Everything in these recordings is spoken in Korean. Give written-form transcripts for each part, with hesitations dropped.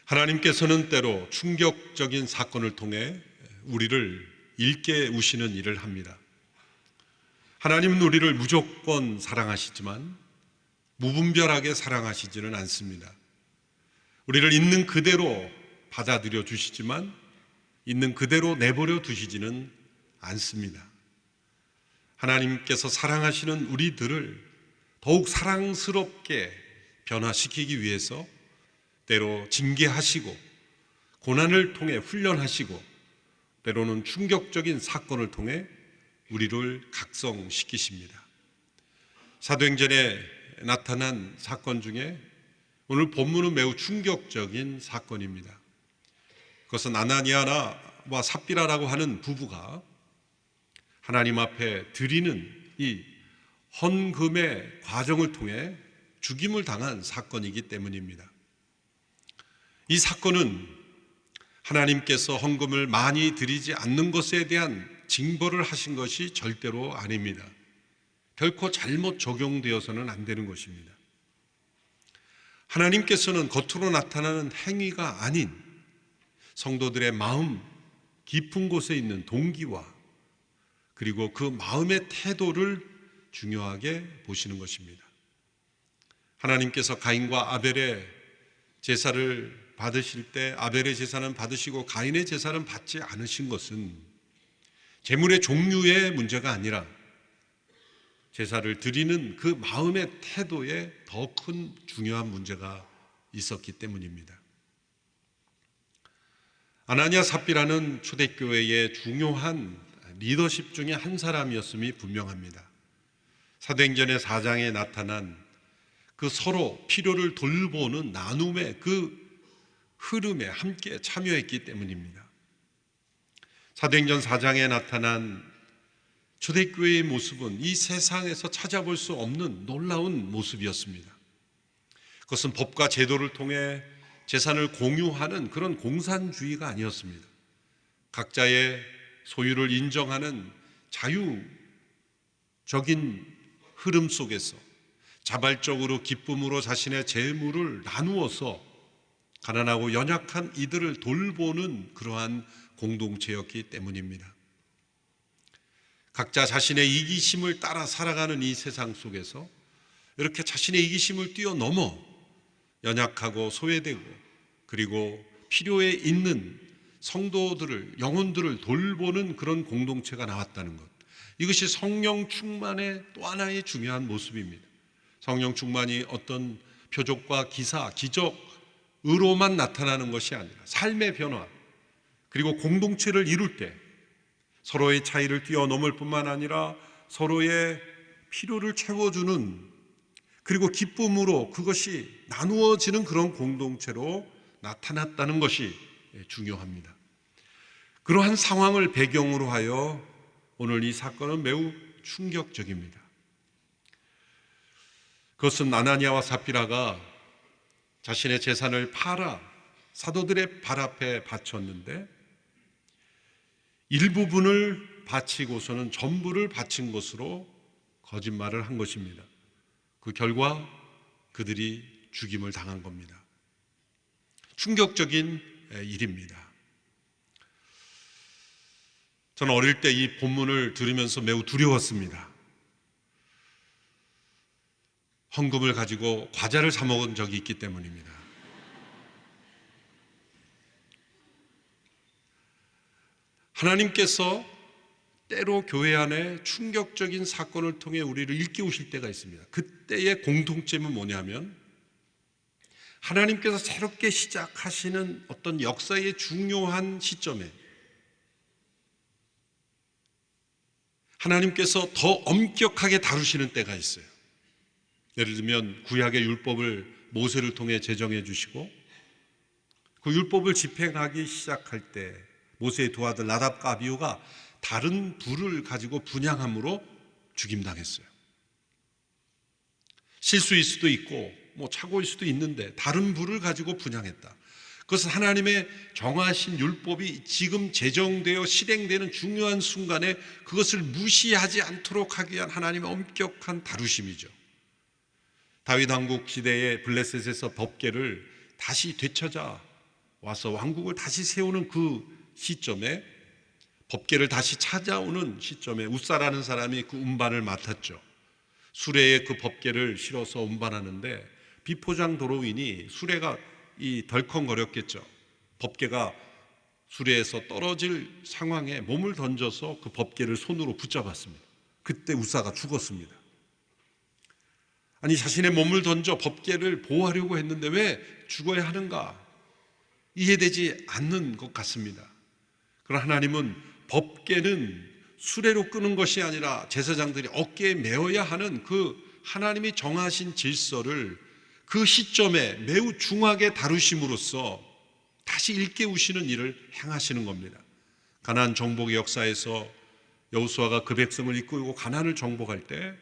하나님께서는 때로 충격적인 사건을 통해 우리를 일깨우시는 일을 합니다. 하나님은 우리를 무조건 사랑하시지만 무분별하게 사랑하시지는 않습니다. 우리를 있는 그대로 받아들여 주시지만 있는 그대로 내버려 두시지는 않습니다. 하나님께서 사랑하시는 우리들을 더욱 사랑스럽게 변화시키기 위해서 때로 징계하시고 고난을 통해 훈련하시고 때로는 충격적인 사건을 통해 우리를 각성시키십니다. 사도행전에 나타난 사건 중에 오늘 본문은 매우 충격적인 사건입니다. 그것은 아나니아와 삽비라라고 하는 부부가 하나님 앞에 드리는 이 헌금의 과정을 통해 죽임을 당한 사건이기 때문입니다. 이 사건은 하나님께서 헌금을 많이 드리지 않는 것에 대한 징벌을 하신 것이 절대로 아닙니다. 결코 잘못 적용되어서는 안 되는 것입니다. 하나님께서는 겉으로 나타나는 행위가 아닌 성도들의 마음 깊은 곳에 있는 동기와 그리고 그 마음의 태도를 중요하게 보시는 것입니다. 하나님께서 가인과 아벨의 제사를 받으실 때 아벨의 제사는 받으시고 가인의 제사는 받지 않으신 것은 제물의 종류의 문제가 아니라 제사를 드리는 그 마음의 태도에 더 큰 중요한 문제가 있었기 때문입니다. 아나니아 삽비라는 초대교회의 중요한 리더십 중에 한 사람이었음이 분명합니다. 사도행전의 4장에 나타난 그 서로 필요를 돌보는 나눔의 그 흐름에 함께 참여했기 때문입니다. 사도행전 4장에 나타난 초대교회의 모습은 이 세상에서 찾아볼 수 없는 놀라운 모습이었습니다. 그것은 법과 제도를 통해 재산을 공유하는 그런 공산주의가 아니었습니다. 각자의 소유를 인정하는 자유적인 흐름 속에서 자발적으로 기쁨으로 자신의 재물을 나누어서 가난하고 연약한 이들을 돌보는 그러한 공동체였기 때문입니다. 각자 자신의 이기심을 따라 살아가는 이 세상 속에서 이렇게 자신의 이기심을 뛰어넘어 연약하고 소외되고 그리고 필요에 있는 성도들을, 영혼들을 돌보는 그런 공동체가 나왔다는 것, 이것이 성령 충만의 또 하나의 중요한 모습입니다. 성령 충만이 어떤 표적과 기사, 기적으로만 나타나는 것이 아니라 삶의 변화, 그리고 공동체를 이룰 때 서로의 차이를 뛰어넘을 뿐만 아니라 서로의 필요를 채워주는, 그리고 기쁨으로 그것이 나누어지는 그런 공동체로 나타났다는 것이 중요합니다. 그러한 상황을 배경으로 하여 오늘 이 사건은 매우 충격적입니다. 그것은 아나니아와 삽비라가 자신의 재산을 팔아 사도들의 발 앞에 바쳤는데 일부분을 바치고서는 전부를 바친 것으로 거짓말을 한 것입니다. 그 결과 그들이 죽임을 당한 겁니다. 충격적인 일입니다. 저는 어릴 때 이 본문을 들으면서 매우 두려웠습니다. 헌금을 가지고 과자를 사 먹은 적이 있기 때문입니다. 하나님께서 때로 교회 안에 충격적인 사건을 통해 우리를 일깨우실 때가 있습니다. 그때의 공통점은 뭐냐면 하나님께서 새롭게 시작하시는 어떤 역사의 중요한 시점에 하나님께서 더 엄격하게 다루시는 때가 있어요. 예를 들면 구약의 율법을 모세를 통해 제정해 주시고 그 율법을 집행하기 시작할 때 모세의 두 아들 나답과 아비후가 다른 불을 가지고 분향함으로 죽임당했어요. 실수일 수도 있고 착오일 수도 있는데 다른 불을 가지고 분향했다. 그것은 하나님의 정하신 율법이 지금 제정되어 실행되는 중요한 순간에 그것을 무시하지 않도록 하기 위한 하나님의 엄격한 다루심이죠. 다윗 왕국 시대의 블레셋에서 법궤를 다시 되찾아 와서 왕국을 다시 세우는 그 시점에, 법궤를 다시 찾아오는 시점에 웃사라는 사람이 그 운반을 맡았죠. 수레에 그 법궤를 실어서 운반하는데 비포장 도로이니 수레가 덜컹거렸겠죠. 법궤가 수레에서 떨어질 상황에 몸을 던져서 그 법궤를 손으로 붙잡았습니다. 그때 웃사가 죽었습니다. 아니, 자신의 몸을 던져 법궤를 보호하려고 했는데 왜 죽어야 하는가? 이해되지 않는 것 같습니다. 그러나 하나님은 법궤는 수레로 끄는 것이 아니라 제사장들이 어깨에 메어야 하는 그 하나님이 정하신 질서를 그 시점에 매우 중하게 다루심으로써 다시 일깨우시는 일을 행하시는 겁니다. 가나안 정복의 역사에서 여호수아가 그 백성을 이끌고 가나안을 정복할 때,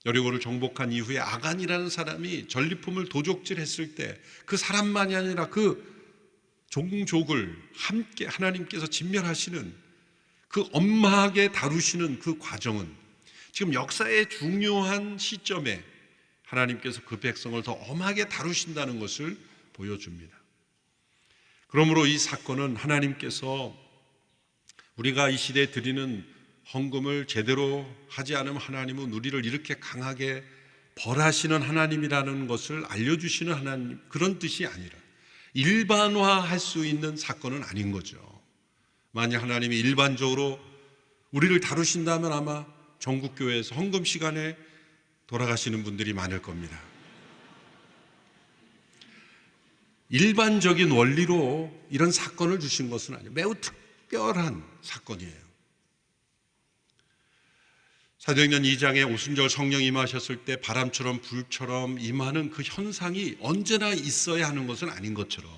여리고를 정복한 이후에 아간이라는 사람이 전리품을 도적질했을 때 그 사람만이 아니라 그 종족을 함께 하나님께서 진멸하시는, 그 엄하게 다루시는 그 과정은 지금 역사의 중요한 시점에 하나님께서 그 백성을 더 엄하게 다루신다는 것을 보여줍니다. 그러므로 이 사건은 하나님께서 우리가 이 시대에 드리는 헌금을 제대로 하지 않으면 하나님은 우리를 이렇게 강하게 벌하시는 하나님이라는 것을 알려주시는 하나님, 그런 뜻이 아니라 일반화할 수 있는 사건은 아닌 거죠. 만약 하나님이 일반적으로 우리를 다루신다면 아마 전국교회에서 헌금 시간에 돌아가시는 분들이 많을 겁니다. 일반적인 원리로 이런 사건을 주신 것은 아니에요. 매우 특별한 사건이에요. 사도행전 2장에 오순절 성령 임하셨을 때 바람처럼 불처럼 임하는 그 현상이 언제나 있어야 하는 것은 아닌 것처럼,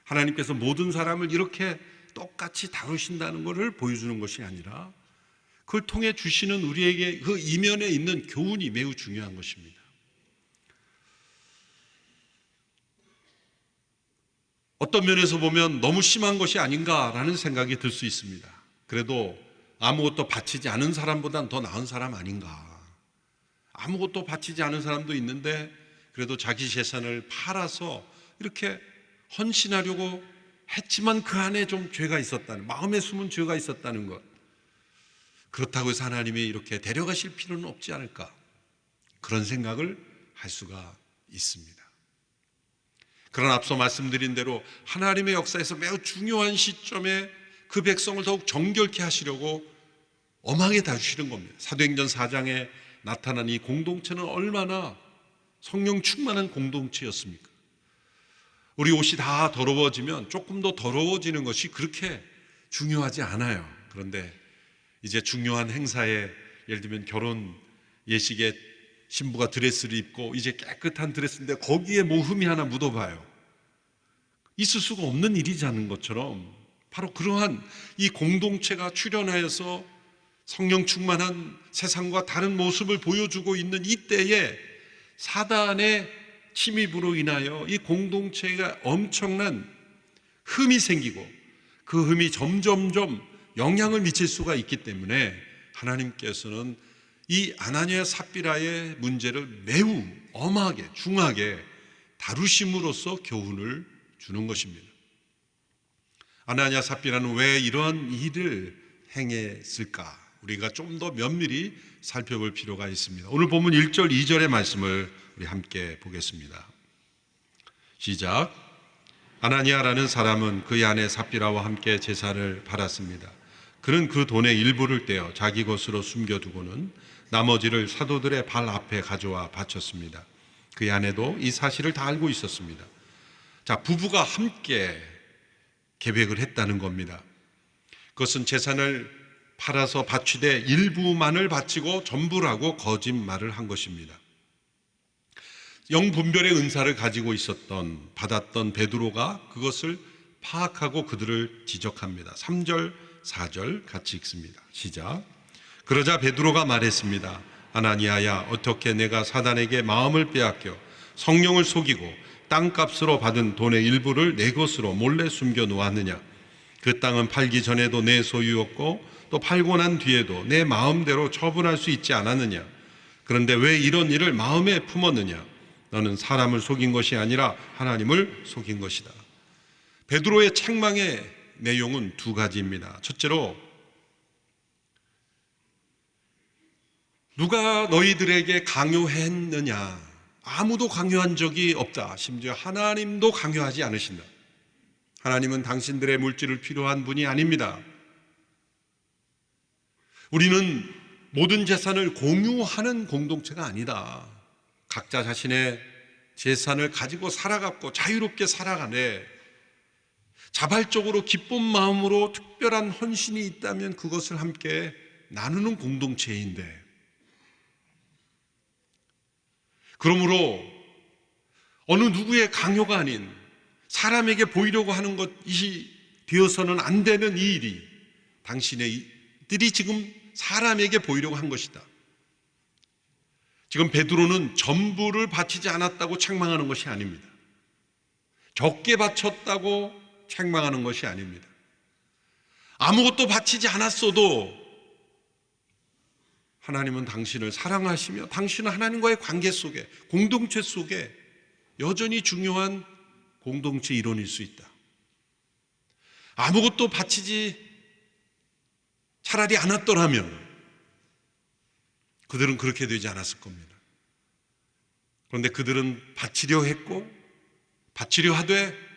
하나님께서 모든 사람을 이렇게 똑같이 다루신다는 것을 보여주는 것이 아니라 그걸 통해 주시는 우리에게 그 이면에 있는 교훈이 매우 중요한 것입니다. 어떤 면에서 보면 너무 심한 것이 아닌가라는 생각이 들 수 있습니다. 그래도 아무것도 바치지 않은 사람보단 더 나은 사람 아닌가. 아무것도 바치지 않은 사람도 있는데 그래도 자기 재산을 팔아서 이렇게 헌신하려고 했지만 그 안에 좀 죄가 있었다는, 마음에 숨은 죄가 있었다는 것. 그렇다고 해서 하나님이 이렇게 데려가실 필요는 없지 않을까, 그런 생각을 할 수가 있습니다. 그러나 앞서 말씀드린 대로 하나님의 역사에서 매우 중요한 시점에 그 백성을 더욱 정결케 하시려고 엄하게 다루시는 겁니다. 사도행전 4장에 나타난 이 공동체는 얼마나 성령 충만한 공동체였습니까? 우리 옷이 다 더러워지면 조금 더 더러워지는 것이 그렇게 중요하지 않아요. 그런데 이제 중요한 행사에, 예를 들면 결혼 예식에 신부가 드레스를 입고 이제 깨끗한 드레스인데 거기에 뭐 흠이 하나 묻어봐요. 있을 수가 없는 일이지 않은 것처럼 바로 그러한 이 공동체가 출현하여서 성령 충만한 세상과 다른 모습을 보여주고 있는 이때에 사단의 침입으로 인하여 이 공동체가 엄청난 흠이 생기고 그 흠이 점점점 영향을 미칠 수가 있기 때문에 하나님께서는 이 아나니아 삽비라의 문제를 매우 엄하게 중하게 다루심으로써 교훈을 주는 것입니다. 아나니아 삽비라는 왜 이러한 일을 행했을까? 우리가 좀 더 면밀히 살펴볼 필요가 있습니다. 오늘 본문 1절 2절의 말씀을 우리 함께 보겠습니다. 시작. 아나니아라는 사람은 그의 아내 삽비라와 함께 제사를 받았습니다. 그는 그 돈의 일부를 떼어 자기 것으로 숨겨두고는 나머지를 사도들의 발 앞에 가져와 바쳤습니다. 그의 아내도 이 사실을 다 알고 있었습니다. 자, 부부가 함께 계획을 했다는 겁니다. 그것은 재산을 팔아서 바치되 일부만을 바치고 전부라고 거짓말을 한 것입니다. 영분별의 은사를 가지고 받았던 베드로가 그것을 파악하고 그들을 지적합니다. 3절, 4절 같이 읽습니다. 시작. 그러자 베드로가 말했습니다. 아나니아야, 어떻게 내가 사단에게 마음을 빼앗겨 성령을 속이고 땅값으로 받은 돈의 일부를 내 것으로 몰래 숨겨 놓았느냐? 그 땅은 팔기 전에도 내 소유였고 또 팔고 난 뒤에도 내 마음대로 처분할 수 있지 않았느냐? 그런데 왜 이런 일을 마음에 품었느냐? 너는 사람을 속인 것이 아니라 하나님을 속인 것이다. 베드로의 책망의 내용은 두 가지입니다. 첫째로, 누가 너희들에게 강요했느냐? 아무도 강요한 적이 없다. 심지어 하나님도 강요하지 않으신다. 하나님은 당신들의 물질을 필요한 분이 아닙니다. 우리는 모든 재산을 공유하는 공동체가 아니다. 각자 자신의 재산을 가지고 살아갔고 자유롭게 살아가네. 자발적으로 기쁜 마음으로 특별한 헌신이 있다면 그것을 함께 나누는 공동체인데, 그러므로 어느 누구의 강요가 아닌 사람에게 보이려고 하는 것이 되어서는 안 되는 이 일이, 당신들이 지금 사람에게 보이려고 한 것이다. 지금 베드로는 전부를 바치지 않았다고 책망하는 것이 아닙니다. 적게 바쳤다고 책망하는 것이 아닙니다. 아무것도 바치지 않았어도 하나님은 당신을 사랑하시며 당신은 하나님과의 관계 속에, 공동체 속에 여전히 중요한 공동체 일원일 수 있다. 아무것도 바치지 차라리 않았더라면 그들은 그렇게 되지 않았을 겁니다. 그런데 그들은 바치려 했고, 바치려 하되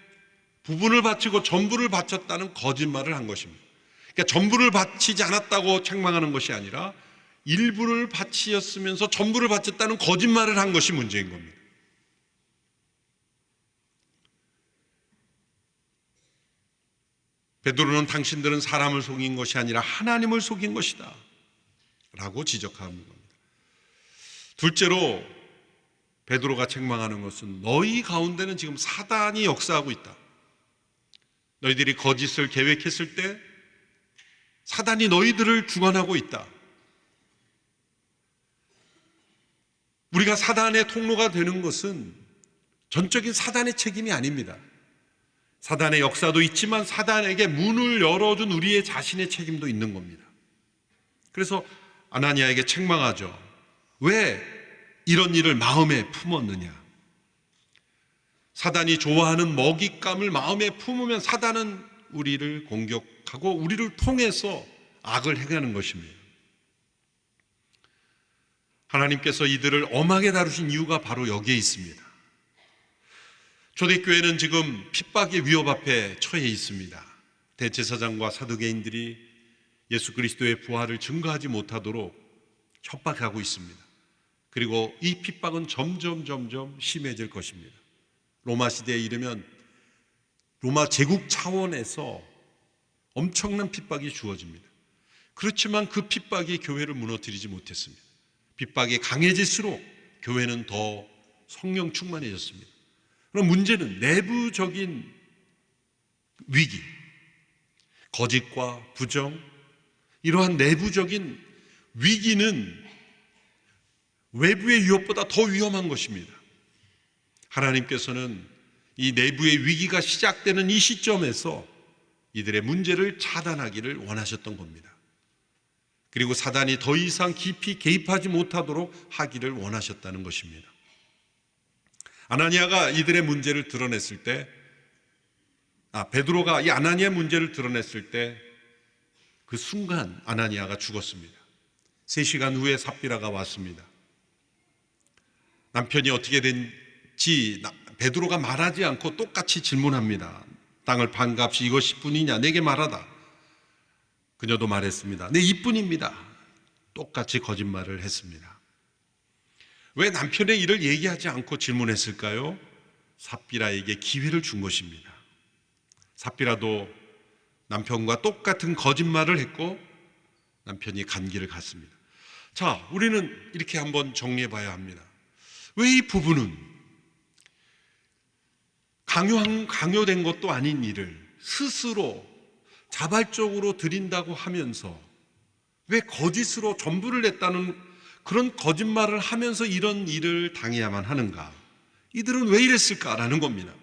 부분을 바치고 전부를 바쳤다는 거짓말을 한 것입니다. 그러니까 전부를 바치지 않았다고 책망하는 것이 아니라 일부를 바치었으면서 전부를 바쳤다는 거짓말을 한 것이 문제인 겁니다. 베드로는 당신들은 사람을 속인 것이 아니라 하나님을 속인 것이다 라고 지적하는 겁니다. 둘째로 베드로가 책망하는 것은 너희 가운데는 지금 사단이 역사하고 있다. 너희들이 거짓을 계획했을 때 사단이 너희들을 주관하고 있다. 우리가 사단의 통로가 되는 것은 전적인 사단의 책임이 아닙니다. 사단의 역사도 있지만 사단에게 문을 열어준 우리의 자신의 책임도 있는 겁니다. 그래서 아나니아에게 책망하죠. 왜 이런 일을 마음에 품었느냐? 사단이 좋아하는 먹잇감을 마음에 품으면 사단은 우리를 공격하고 우리를 통해서 악을 행하는 것입니다. 하나님께서 이들을 엄하게 다루신 이유가 바로 여기에 있습니다. 초대교회는 지금 핍박의 위협 앞에 처해 있습니다. 대제사장과 사두개인들이 예수 그리스도의 부활을 증거하지 못하도록 협박하고 있습니다. 그리고 이 핍박은 점점 심해질 것입니다. 로마 시대에 이르면 로마 제국 차원에서 엄청난 핍박이 주어집니다. 그렇지만 그 핍박이 교회를 무너뜨리지 못했습니다. 핍박이 강해질수록 교회는 더 성령 충만해졌습니다. 그럼 문제는 내부적인 위기, 거짓과 부정, 이러한 내부적인 위기는 외부의 위협보다 더 위험한 것입니다. 하나님께서는 이 내부의 위기가 시작되는 이 시점에서 이들의 문제를 차단하기를 원하셨던 겁니다. 그리고 사단이 더 이상 깊이 개입하지 못하도록 하기를 원하셨다는 것입니다. 아나니아가 이들의 문제를 드러냈을 때, 베드로가 이 아나니아의 문제를 드러냈을 때 그 순간 아나니아가 죽었습니다. 3시간 후에 삽비라가 왔습니다. 남편이 어떻게 된지 베드로가 말하지 않고 똑같이 질문합니다. 땅을 반값이 이것이 뿐이냐? 내게 말하다. 그녀도 말했습니다. 네, 이뿐입니다. 똑같이 거짓말을 했습니다. 왜 남편의 일을 얘기하지 않고 질문했을까요? 삽비라에게 기회를 준 것입니다. 삽비라도 남편과 똑같은 거짓말을 했고 남편이 간 길을 갔습니다. 자, 우리는 이렇게 한번 정리해 봐야 합니다. 왜 이 부부는 강요된 것도 아닌 일을 스스로 자발적으로 드린다고 하면서 왜 거짓으로 전부를 냈다는 그런 거짓말을 하면서 이런 일을 당해야만 하는가? 이들은 왜 이랬을까라는 겁니다.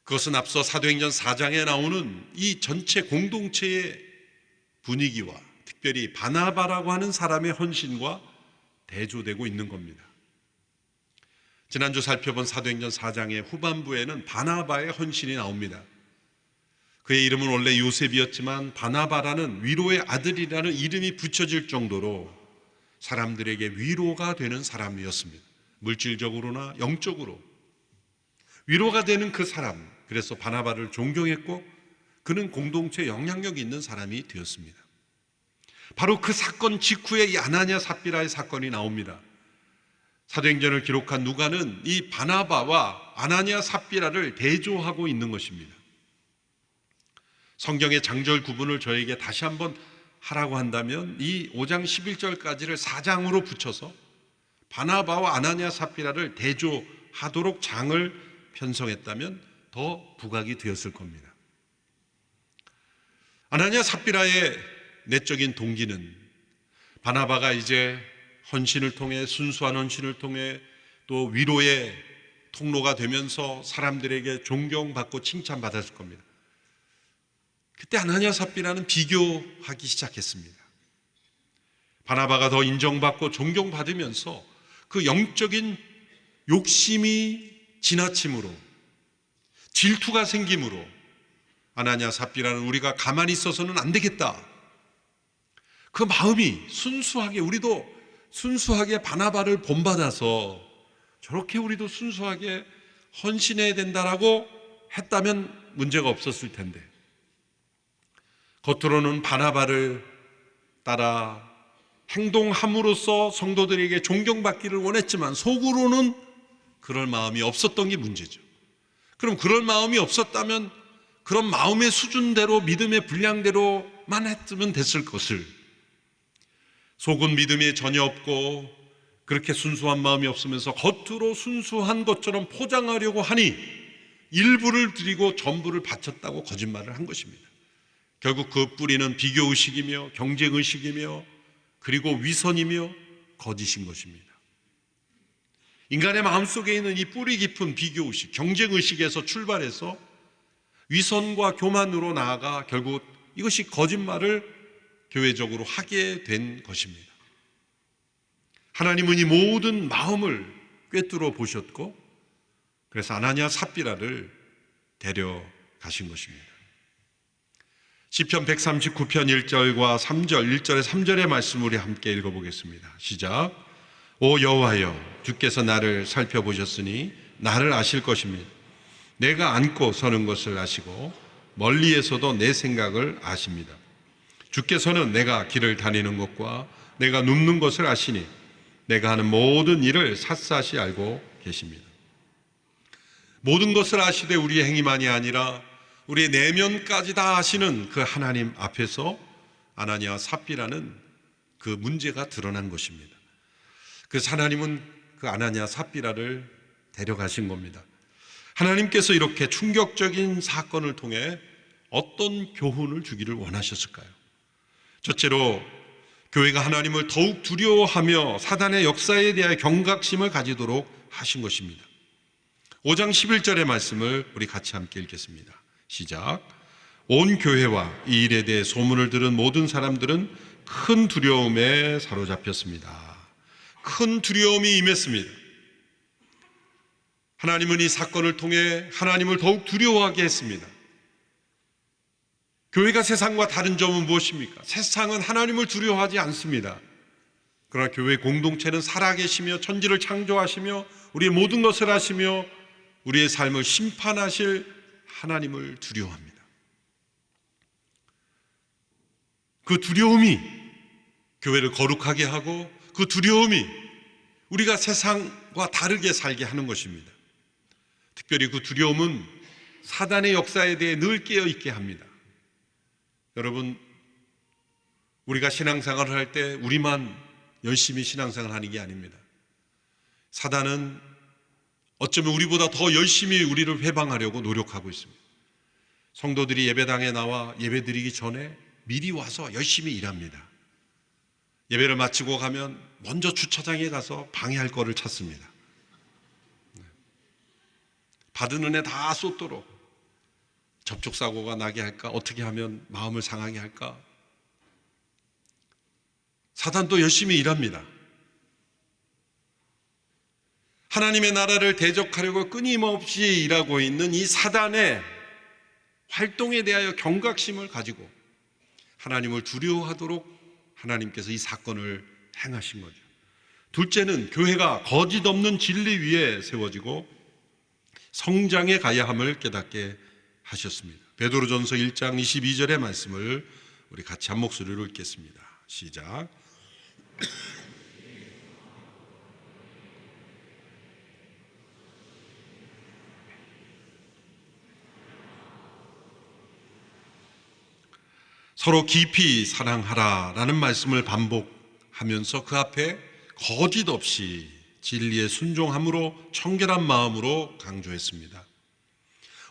그것은 앞서 사도행전 4장에 나오는 이 전체 공동체의 분위기와 특별히 바나바라고 하는 사람의 헌신과 대조되고 있는 겁니다. 지난주 살펴본 사도행전 4장의 후반부에는 바나바의 헌신이 나옵니다. 그의 이름은 원래 요셉이었지만 바나바라는 위로의 아들이라는 이름이 붙여질 정도로 사람들에게 위로가 되는 사람이었습니다. 물질적으로나 영적으로 위로가 되는 그 사람, 그래서 바나바를 존경했고 그는 공동체에 영향력 있는 사람이 되었습니다. 바로 그 사건 직후에 이 아나니아 삽비라의 사건이 나옵니다. 사도행전을 기록한 누가는 이 바나바와 아나니아 삽비라를 대조하고 있는 것입니다. 성경의 장절 구분을 저에게 다시 한번 하라고 한다면 이 5장 11절까지를 4장으로 붙여서 바나바와 아나니아 삽비라를 대조하도록 장을 편성했다면 더 부각이 되었을 겁니다. 아나니아 삽비라의 내적인 동기는 바나바가 이제 헌신을 통해, 순수한 헌신을 통해 또 위로의 통로가 되면서 사람들에게 존경받고 칭찬받았을 겁니다. 그때 아나니아 삽비라는 비교하기 시작했습니다. 바나바가 더 인정받고 존경받으면서 그 영적인 욕심이 지나침으로, 질투가 생김으로 아나니아 삽비라는 우리가 가만히 있어서는 안 되겠다. 그 마음이 순수하게, 우리도 순수하게 바나바를 본받아서 저렇게 우리도 순수하게 헌신해야 된다라고 했다면 문제가 없었을 텐데, 겉으로는 바나바를 따라 행동함으로써 성도들에게 존경받기를 원했지만 속으로는 그럴 마음이 없었던 게 문제죠. 그럼 그럴 마음이 없었다면 그런 마음의 수준대로, 믿음의 분량대로만 했으면 됐을 것을, 속은 믿음이 전혀 없고 그렇게 순수한 마음이 없으면서 겉으로 순수한 것처럼 포장하려고 하니 일부를 드리고 전부를 바쳤다고 거짓말을 한 것입니다. 결국 그 뿌리는 비교의식이며 경쟁의식이며 그리고 위선이며 거짓인 것입니다. 인간의 마음속에 있는 이 뿌리 깊은 비교의식, 경쟁의식에서 출발해서 위선과 교만으로 나아가 결국 이것이 거짓말을 교회적으로 하게 된 것입니다. 하나님은 이 모든 마음을 꿰뚫어 보셨고 그래서 아나니아 삽비라를 데려가신 것입니다. 시편 139편 1절과 3절, 1절에 3절의 말씀을 우리 함께 읽어보겠습니다. 시작. 오 여호와여, 주께서 나를 살펴보셨으니 나를 아실 것입니다. 내가 앉고 서는 것을 아시고 멀리에서도 내 생각을 아십니다. 주께서는 내가 길을 다니는 것과 내가 눕는 것을 아시니 내가 하는 모든 일을 샅샅이 알고 계십니다. 모든 것을 아시되 우리의 행위만이 아니라 우리의 내면까지 다 아시는 그 하나님 앞에서 아나니아 삽비라는 그 문제가 드러난 것입니다. 그래서 하나님은 그 아나니아 삽비라를 데려가신 겁니다. 하나님께서 이렇게 충격적인 사건을 통해 어떤 교훈을 주기를 원하셨을까요? 첫째로 교회가 하나님을 더욱 두려워하며 사단의 역사에 대하여 경각심을 가지도록 하신 것입니다. 5장 11절의 말씀을 우리 같이 함께 읽겠습니다. 시작. 온 교회와 이 일에 대해 소문을 들은 모든 사람들은 큰 두려움에 사로잡혔습니다. 큰 두려움이 임했습니다. 하나님은 이 사건을 통해 하나님을 더욱 두려워하게 했습니다. 교회가 세상과 다른 점은 무엇입니까? 세상은 하나님을 두려워하지 않습니다. 그러나 교회 공동체는 살아계시며 천지를 창조하시며 우리의 모든 것을 하시며 우리의 삶을 심판하실 하나님을 두려워합니다. 그 두려움이 교회를 거룩하게 하고 그 두려움이 우리가 세상과 다르게 살게 하는 것입니다. 특별히 그 두려움은 사단의 역사에 대해 늘 깨어 있게 합니다. 여러분, 우리가 신앙생활을 할 때 우리만 열심히 신앙생활을 하는 게 아닙니다. 사단은 어쩌면 우리보다 더 열심히 우리를 회방하려고 노력하고 있습니다. 성도들이 예배당에 나와 예배드리기 전에 미리 와서 열심히 일합니다. 예배를 마치고 가면 먼저 주차장에 가서 방해할 거를 찾습니다. 받은 은혜 다 쏟도록 접촉사고가 나게 할까? 어떻게 하면 마음을 상하게 할까? 사단도 열심히 일합니다. 하나님의 나라를 대적하려고 끊임없이 일하고 있는 이 사단의 활동에 대하여 경각심을 가지고 하나님을 두려워하도록 하나님께서 이 사건을 행하신 거죠. 둘째는 교회가 거짓 없는 진리 위에 세워지고 성장해 가야 함을 깨닫게 하셨습니다. 베드로전서 1장 22절의 말씀을 우리 같이 한 목소리로 읽겠습니다. 시작. 서로 깊이 사랑하라라는 말씀을 반복하면서 그 앞에 거짓 없이 진리에 순종함으로 청결한 마음으로 강조했습니다.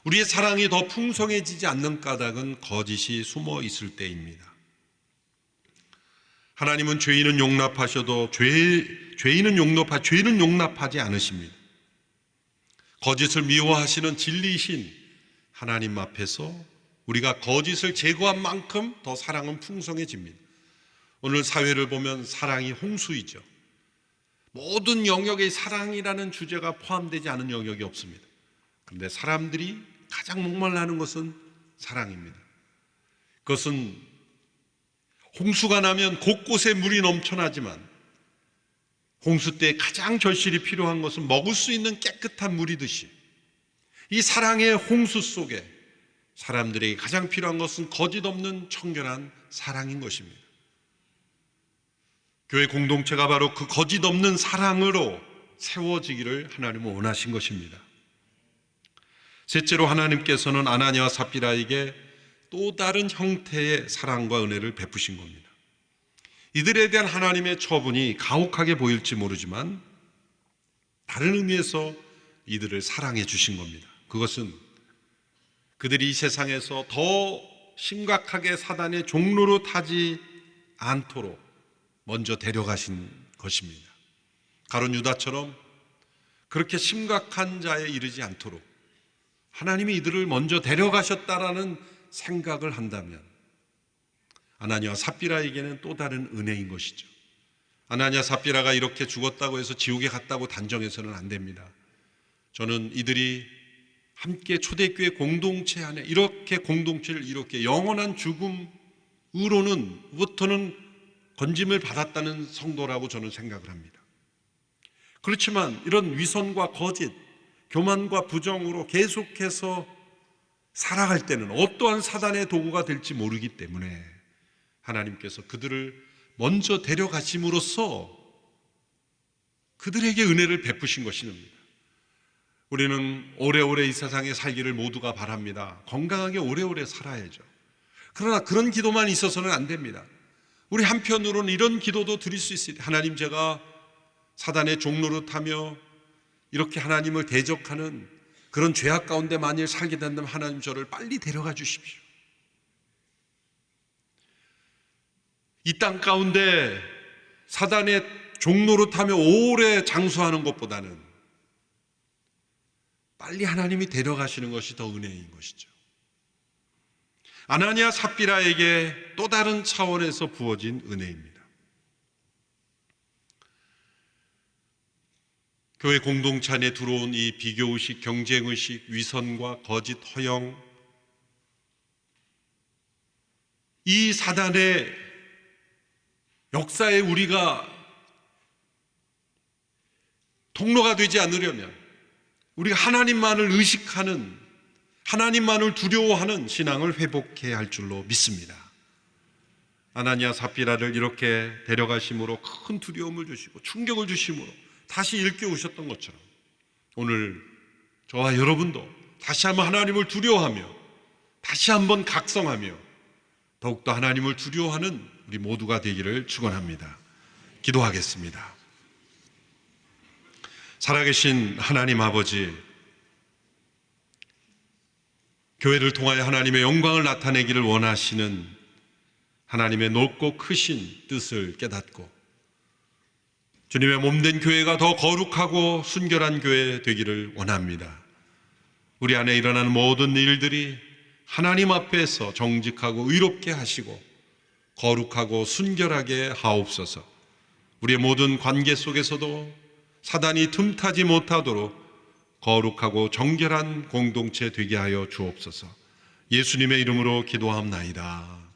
우리의 사랑이 더 풍성해지지 않는 까닭은 거짓이 숨어 있을 때입니다. 하나님은 죄인은 용납하셔도 죄인은 용납하지 않으십니다. 거짓을 미워하시는 진리이신 하나님 앞에서 우리가 거짓을 제거한 만큼 더 사랑은 풍성해집니다. 오늘 사회를 보면 사랑이 홍수이죠. 모든 영역에 사랑이라는 주제가 포함되지 않은 영역이 없습니다. 그런데 사람들이 가장 목말라하는 것은 사랑입니다. 그것은 홍수가 나면 곳곳에 물이 넘쳐나지만 홍수 때 가장 절실히 필요한 것은 먹을 수 있는 깨끗한 물이듯이 이 사랑의 홍수 속에 사람들에게 가장 필요한 것은 거짓 없는 청결한 사랑인 것입니다. 교회 공동체가 바로 그 거짓 없는 사랑으로 세워지기를 하나님은 원하신 것입니다. 셋째로 하나님께서는 아나니아와 삽비라에게 또 다른 형태의 사랑과 은혜를 베푸신 겁니다. 이들에 대한 하나님의 처분이 가혹하게 보일지 모르지만 다른 의미에서 이들을 사랑해 주신 겁니다. 그것은 그들이 이 세상에서 더 심각하게 사단의 종로로 타지 않도록 먼저 데려가신 것입니다. 가룟 유다처럼 그렇게 심각한 자에 이르지 않도록 하나님이 이들을 먼저 데려가셨다라는 생각을 한다면 아나니아와 삽비라에게는 또 다른 은혜인 것이죠. 아나니아 삽비라가 이렇게 죽었다고 해서 지옥에 갔다고 단정해서는 안 됩니다. 저는 이들이 함께 초대교회 공동체 안에 이렇게 공동체를 이렇게 영원한 죽음으로부터는 건짐을 받았다는 성도라고 저는 생각을 합니다. 그렇지만 이런 위선과 거짓, 교만과 부정으로 계속해서 살아갈 때는 어떠한 사단의 도구가 될지 모르기 때문에 하나님께서 그들을 먼저 데려가심으로써 그들에게 은혜를 베푸신 것입니다. 우리는 오래오래 이 세상에 살기를 모두가 바랍니다. 건강하게 오래오래 살아야죠. 그러나 그런 기도만 있어서는 안 됩니다. 우리 한편으로는 이런 기도도 드릴 수 있어요. 하나님, 제가 사단의 종노릇하며 이렇게 하나님을 대적하는 그런 죄악 가운데 만일 살게 된다면 하나님 저를 빨리 데려가 주십시오. 이 땅 가운데 사단의 종노릇하며 오래 장수하는 것보다는 빨리 하나님이 데려가시는 것이 더 은혜인 것이죠. 아나니아 삽비라에게 또 다른 차원에서 부어진 은혜입니다. 교회 공동체 안에 들어온 이 비교의식, 경쟁의식, 위선과 거짓, 허영, 이 사단의 역사에 우리가 통로가 되지 않으려면 우리가 하나님만을 의식하는, 하나님만을 두려워하는 신앙을 회복해야 할 줄로 믿습니다. 아나니아 삽비라를 이렇게 데려가심으로 큰 두려움을 주시고 충격을 주심으로 다시 일깨우셨던 것처럼 오늘 저와 여러분도 다시 한번 하나님을 두려워하며 다시 한번 각성하며 더욱더 하나님을 두려워하는 우리 모두가 되기를 축원합니다. 기도하겠습니다. 살아계신 하나님 아버지, 교회를 통하여 하나님의 영광을 나타내기를 원하시는 하나님의 높고 크신 뜻을 깨닫고 주님의 몸된 교회가 더 거룩하고 순결한 교회 되기를 원합니다. 우리 안에 일어나는 모든 일들이 하나님 앞에서 정직하고 의롭게 하시고 거룩하고 순결하게 하옵소서. 우리의 모든 관계 속에서도 사단이 틈타지 못하도록 거룩하고 정결한 공동체 되게 하여 주옵소서. 예수님의 이름으로 기도합나이다.